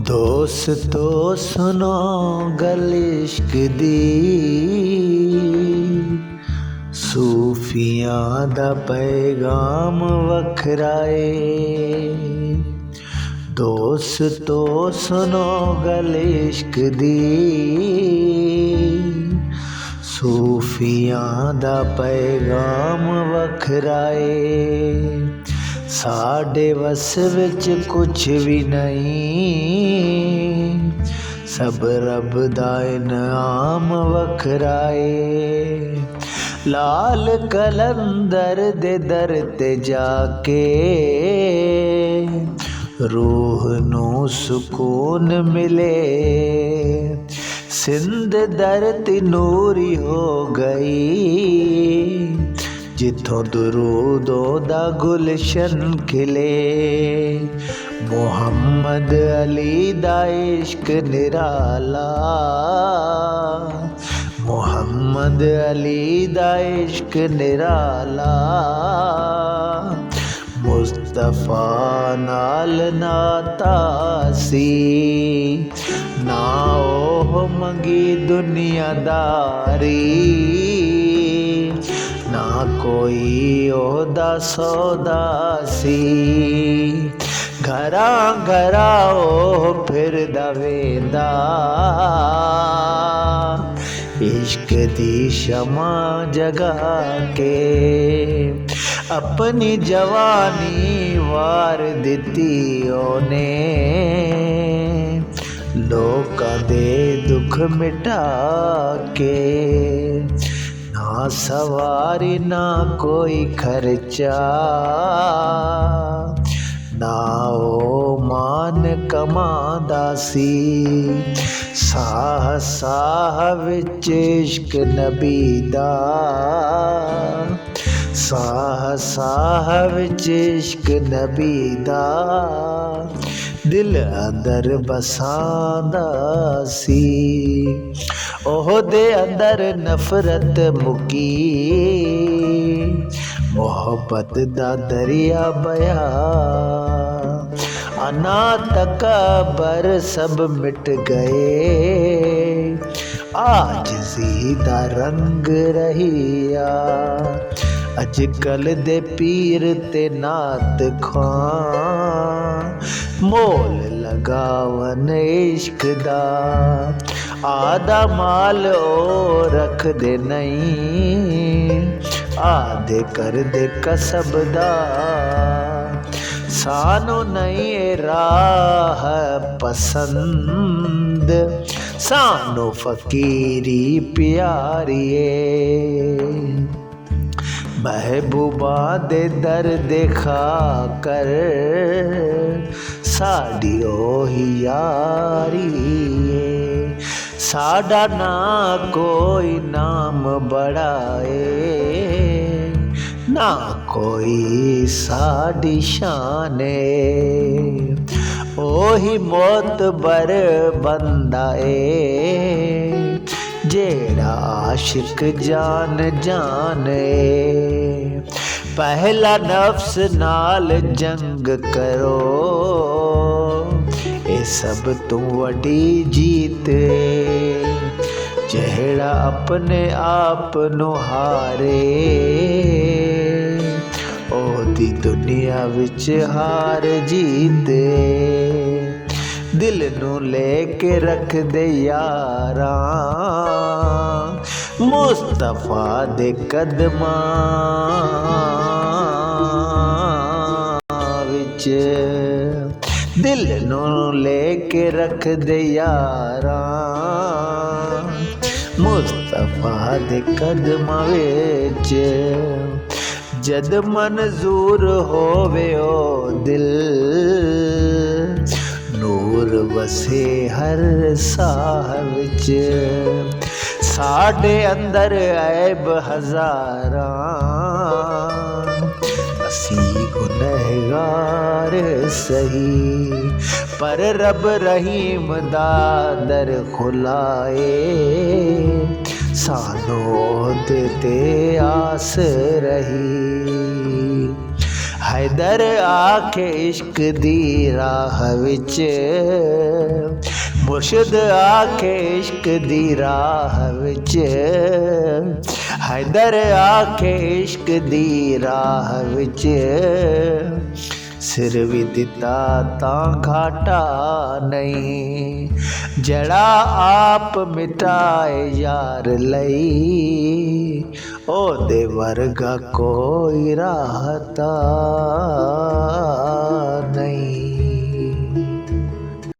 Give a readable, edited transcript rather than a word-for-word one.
दोस्तो सुनो गल इश्क दी, सूफियां दा पैगाम वखराए। दोस्तो सुनो गल इश्क दी, सूफियां दा पैगाम वखराए। साडे वस विच कुछ भी नहीं, सब रब दा इनाम वखराए। लाल कलंदर दे दर ते जाके रूह नू सुकून मिले। सिंध धरती नूरी हो गई, जिथों दुरूदो दा गुलशन खिले। मुहम्मद अली दा इश्क निराला, मुहम्मद अली दा इश्क निराला। मुस्तफा नाल नाता सी, ना ओह मंगी दुनियादारी, ना कोई ओहदा सौदा सी। घरा घरा ओह फिरदा वेंदा, इश्क दी शमा जगा के। अपनी जवानी वार दिती ओने, लोकां दे दुख मिटा के। ना सवारी ना कोई खर्चा, ना ओ मान कमांदा सी। साह साह विच इश्क नबी दा, साह साह विच इश्क नबी दा। दिल अंदर बसांदा सी, ओह दे अंदर नफरत मुकी। मोहब्बत दा दरिया बया, अना तकबर सब मिट गए। आजिज़ी दा रंग रहिया, अजकल दे पीर ते नात खां। मोल लगावन इश्क दा, आदा माल ओ रख दे नहीं। आदे कर दे कसब दा, सानू नहीं राह पसंद। सानू फकीरी प्यारिए, महबूबा दे दर देखा कर। साडी ओही यारी, साडा ना कोई नाम बढ़ाए, ना कोई साडी शाने। ओही मोतबर बंदा ए, जेड़ा आशिक जान जाने। पहला नफ्स नाल जंग करो, ए सब तू वडी जीत। जेड़ा अपने आप नू हारे, ओदी दुनिया विच हार जीते। दिल नू लेके रख दे यारा, मुस्तफा दे कदमां विच। दिल नू लेके रख दे यारा, मुस्तफा दे कदमां विच। जद मंजूर होवे ओ दिल, नूर वसे हर साह विच। साडे अंदर ऐब हज़ारां, असी गुनहगार सही। पर रब रहीम दा दर खुलाए, सानू ओहदे ते आस रही। हैदर आखे इश्क दी राह विच मुर्शिद आखे इश्क दी राह विच, हैदर आखे इश्क दी राह विच, सिर भी दिता तां घाटा नहीं, जड़ा आप मिटाए यार लई, ओ दे वर्गा कोई राहता नहीं।